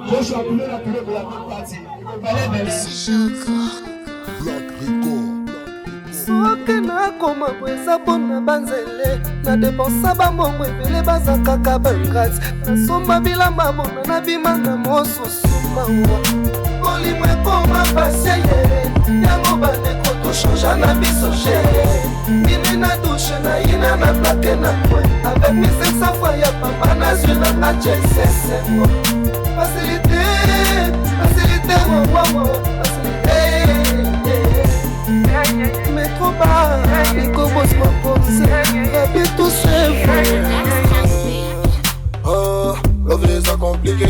Je suis appelé la purée de la même partie. soki nakoma kweza mpona banzele nadepensa bambongo ebele baza kaka bangrati nasomba bilamba bona nabima na mosusu mawa kolima ekoma paseye yango bandeko toshanja na biso sheye mine na dushe na yina na plake na kwe avec misesa fwa ya pamba nazwi na nga jesesengo facilité wawawa facilité mais trop bas, les cobos m'opposent, rabais tout seul. La vie c'est compliqué.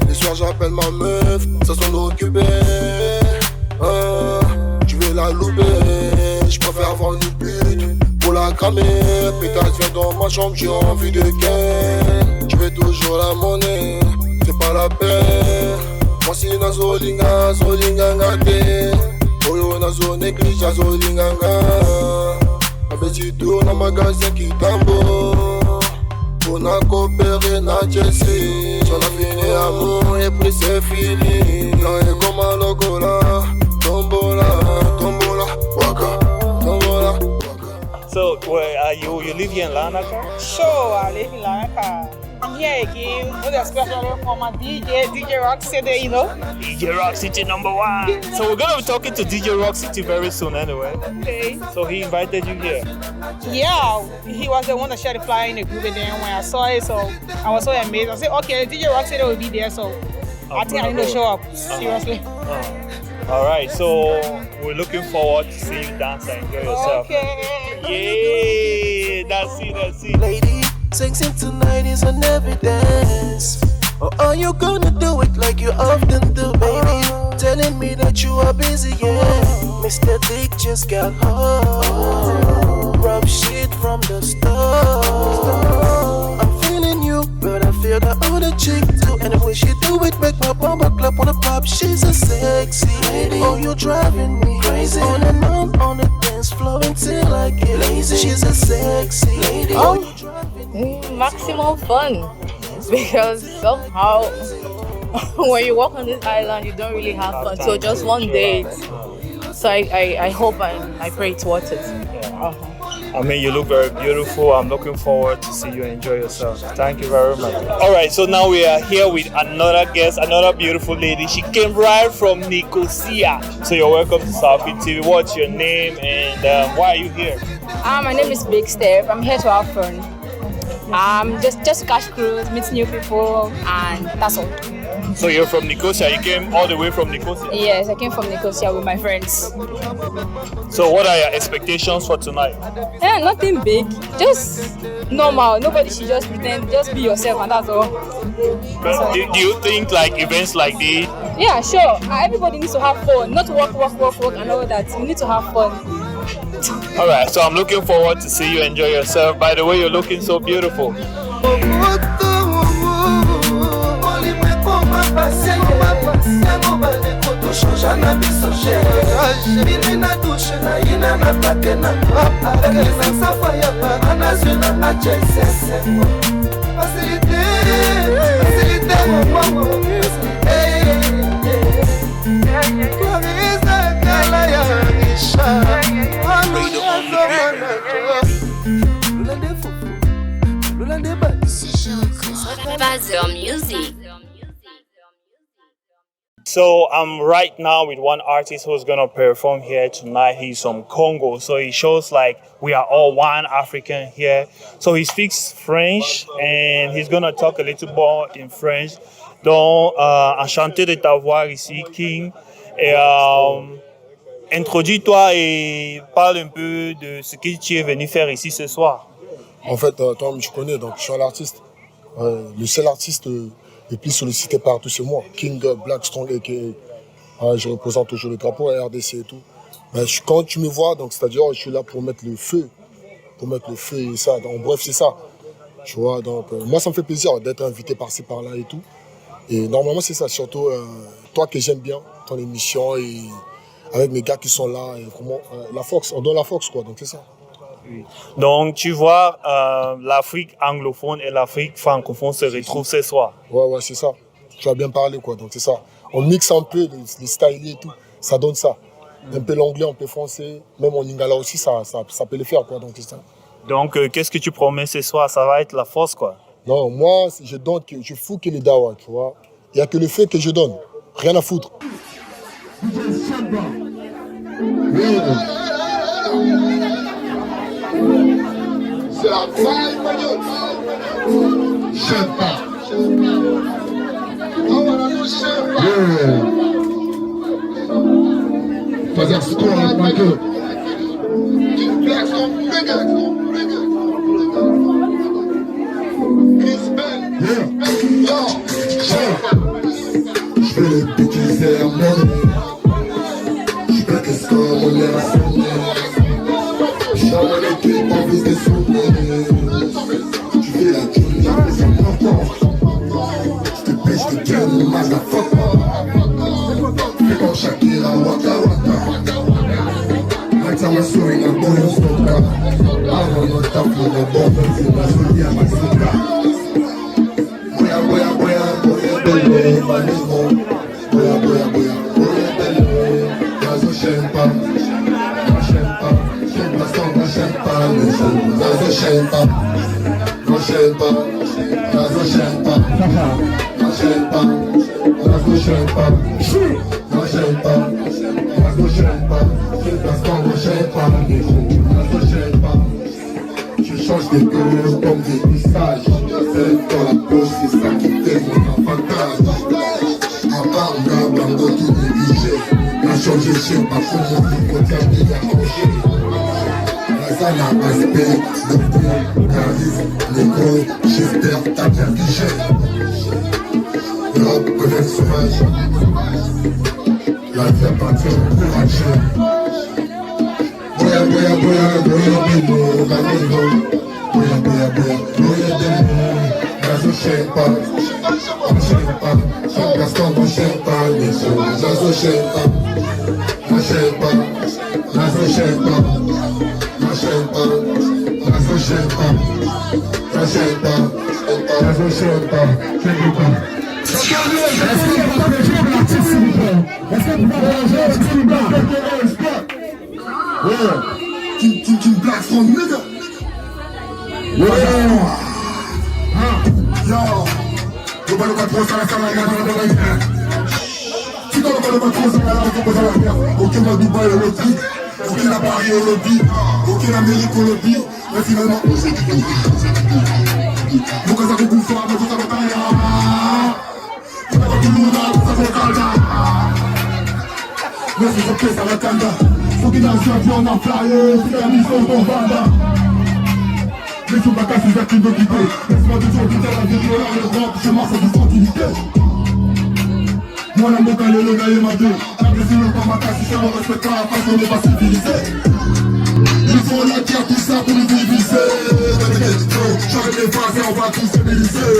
Les soirs j'appelle ma meuf, ça s'en occupé. Tu veux la louper, je préfère avoir une pute pour la cramer. Pétasse viens dans ma chambre, j'ai envie de ken. Tu veux toujours la monnaie, c'est pas la peine. Moi si na zolinga, zolinga ngate. Oyo na zo néglige zo linganga Abeti tour na magasin qui tambo On a coopéré na Chelsea On a fini amour et puis c'est fini Quand est comme un logo là Tombola, tombola, waka Tombola, waka So, where are you? You live here in Larnaca? Sure, I live in Larnaca. I'm here again with a special for my DJ Rock City, you know. DJ Rock City #1. So we're gonna be talking to DJ Rock City very soon anyway. Okay. So he invited you here? Yeah, he was the one that shared the flyer in the group, and then when I saw it, so I was so amazed. I said, okay, DJ Rock City will be there, so I think I need to show up, seriously. All right, so we're looking forward to see you dance and enjoy yourself. Okay. Yeah, that's it. Lady, sexing tonight is an evidence. Or are you gonna do it like you often do, baby? Telling me that you are busy, yeah. Mr. Dick just got home. Rough shit from the start. I'm feeling you, but I feel the other chick too. And the way she do it make my bumper clap on the pop. She's a sexy lady. Oh, you're driving me crazy. On and on the dance floor until I get lazy. She's a sexy lady. Oh, you're driving me crazy. Maximum fun. Because somehow when you walk on this island you don't really have fun. So just one day. So I hope and I pray towards it. I mean, you look very beautiful. I'm looking forward to see you enjoy yourself. Thank you very much. All right, so now we are here with another guest, another beautiful lady. She came right from Nicosia. So you're welcome to Southfield TV. What's your name and why are you here? My name is Big Steph. I'm here to have fun. Just catch cruise, meet new people, and that's all. So you're from Nicosia. You came all the way from Nicosia? Yes, I came from Nicosia with my friends. So what are your expectations for tonight? Yeah, nothing big, just normal. Nobody should just pretend, just be yourself, and that's all. But do you think like events like this? Yeah, sure. Everybody needs to have fun, not work, and all that. We need to have fun. All right, so I'm looking forward to see you enjoy yourself. By the way, you're looking so beautiful. Music. So I'm right now with one artist who's gonna perform here tonight. He's from Congo, so he shows like we are all one African here. So he speaks French and he's gonna talk a little more in French. Donc, enchanté de t'avoir ici, King. Et introduis-toi et parle un peu de ce que tu es venu faire ici ce soir. En fait, toi, tu connais, donc je suis un artiste. Le seul artiste le plus sollicité par tous, c'est moi. King Black Strong, je représente toujours le drapeau à RDC et tout. Mais quand tu me vois, donc c'est-à-dire je suis là pour mettre le feu. Et ça. Donc, bref, c'est ça. Tu vois, donc moi, ça me fait plaisir d'être invité par-ci, par-là et tout. Et normalement, c'est ça. Surtout toi que j'aime bien, ton émission et avec mes gars qui sont là. Et vraiment, la force, on donne la force, quoi. Donc, c'est ça. Donc, tu vois, l'Afrique anglophone et l'Afrique francophone se retrouvent ce soir. Ouais, c'est ça. tu vas bien parler, quoi. Donc c'est ça. On mixe un peu les styles et tout, ça donne ça. Un peu l'anglais, un peu français, même en lingala aussi, ça peut le faire, quoi. Donc c'est ça. Donc, qu'est-ce que tu promets ce soir? Ça va être la force, quoi. Non, moi, je donne, je fous que les dawa, tu vois. Il n'y a que le fait que je donne. Rien à foutre. C'est la vibe, j'aime pas. Fazer squad, my girl. Je fais les bitches hermès. Je fais que ce qu'on est à sonner. Dans mon équipe, on vise des souvenirs. Tu fais la journée, c'est important. Je te pêche, je te tiens, le match, la fuck. Fais comme Shakira, waka waka. Like I'm a swing, I'm going to smoke. I don't know top for the bottom, so that's what I'm a smoker. Boya, boya, boya, boya, belle, manigo. Boya, boya, boya, boya, belle. Nazo j'aime pas, moi j'aime pas. J'aime pas sans moi j'aime pas. Nazo j'aime pas, moi j'aime pas. Nazo j'aime pas, moi j'aime pas. Nazo j'aime pas, moi j'aime pas. Nazo j'aime pas. J'aime pas sans moi j'aime pas. Nazo j'aime pas. Je change des couleurs comme des visages. C'est dans la poche, c'est ça qui fait mon avantage. Ma barbe, blanco, tout négligé. La changé, je sais pas comment il faut dire qu'il a changé. La salle a aspect, le point, charisme, négro, j'espère t'as bien digé. Le rap connaît sauvage. La vie appartient au courage. Boya, boya, boya, boya, bino, banigo. Boya, boya, boya, boya, demo. Nazo j'aime pas, on j'aime pas. J'aime Gaston, on j'aime pas. Nazo j'aime pas, moi j'aime pas. Nazo j'aime pas, moi j'aime pas. Nazo j'aime pas, moi j'aime pas. Nazo j'aime pas, j'aime pas. Est-ce que vous pouvez jouer l'artiste, s'il vous plaît? Est-ce que vous pouvez jouer l'artiste, s'il vous plaît? Yeah. King Black from nigga. Yeah. Yo. Yo, pas le patron, ça la salle, la guerre. Tu dois pas le patron, ça la guerre. Aucun à Dubaï, au lobby. Aucun à Paris, au lobby. Aucun à Amérique, au lobby. Mais finalement, on s'est dit. Mon cas, ça fait bouffer, mais tout ça va tailler. Tout ça va tout le monde, ça va calmer. Mais c'est ok, ça va calmer. Faut qu'il a un avion en flyer, c'est la mission pour Vanda. Les sous-bacas, c'est des crimes occupés. Laisse-moi de dire, putain, la vie, là, le rap, je marche à des tranquillité. Moi, la moka, le gars, il m'a dit. La blessure, le pas ma casse, si ça me respecte pas, parce qu'on n'est pas civilisé. Il faut la dire tout ça pour nous diviser. J'arrête les phases et on va tous civiliser.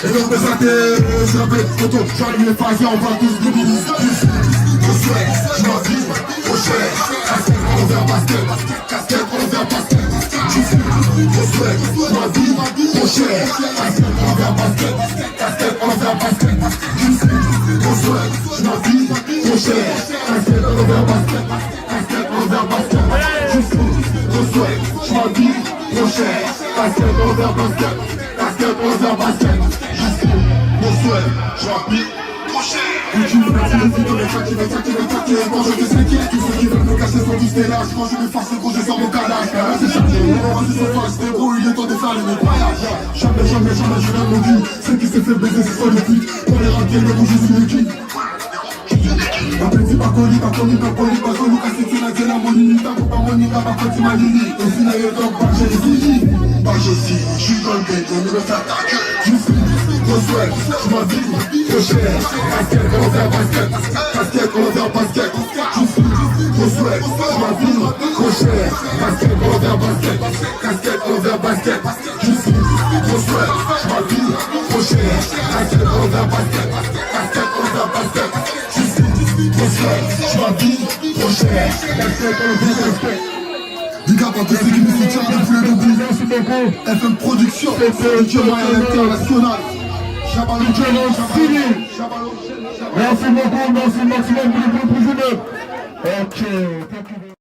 Et donc, mes athées, j'avais photo, j'allume les phases et on va tous diviser. Je m'habille, trop cher. Casquette, on vient basket. Casquette, on vient basket. Je suis trop sweat. Je m'habille, trop cher. Casquette, on vient basket. Casquette, on vient basket. Je suis trop sweat. Je m'habille, trop cher. Casquette, on vient basket. Casquette, on vient basket. Je suis trop sweat. Je m'habille, trop cher. Casquette, on vient basket. Casquette, on vient basket. Je suis trop sweat. Je m'habille. Quand je te sais qui est, tous ceux qui veulent me cacher sont tous des lâches. Quand je me farce, gros, je sors mon calage. C'est chargé, on va se faire, je débrouille, il est temps de faire les nettoyages. Jamais, jamais, jamais, je viens de mon cul. Celle qui s'est fait baiser, c'est soit le pute. Dans les rapiers, mais bon, je suis l'équipe. Appétit, pas connu, pas connu, pas connu, pas connu. Cassé, tu l'as dit, la monini, t'as pas monini, t'as pas quand tu m'as lili. Au final, il est temps, pas j'ai les filles. Pas je suis, je suis dans le gate, on me faire ta gueule. Je suis trop sweat, je m'habille, trop cher. Casquette, on vient basket. Casquette, on vient basket. Je suis trop sweat, je m'habille, trop cher. Casquette, on vient basket. Casquette, on vient basket. Je suis trop sweat, je m'habille, trop cher. Casquette, on vient basket. Casquette, on vient basket. Je suis trop sweat, je m'habille, trop cher. Casquette, on vient basket. Big up à tous ceux qui nous soutiennent depuis le début. FM Production, c'est moyen international. Merci beaucoup, merci maximum pour le plus jeune. Ok.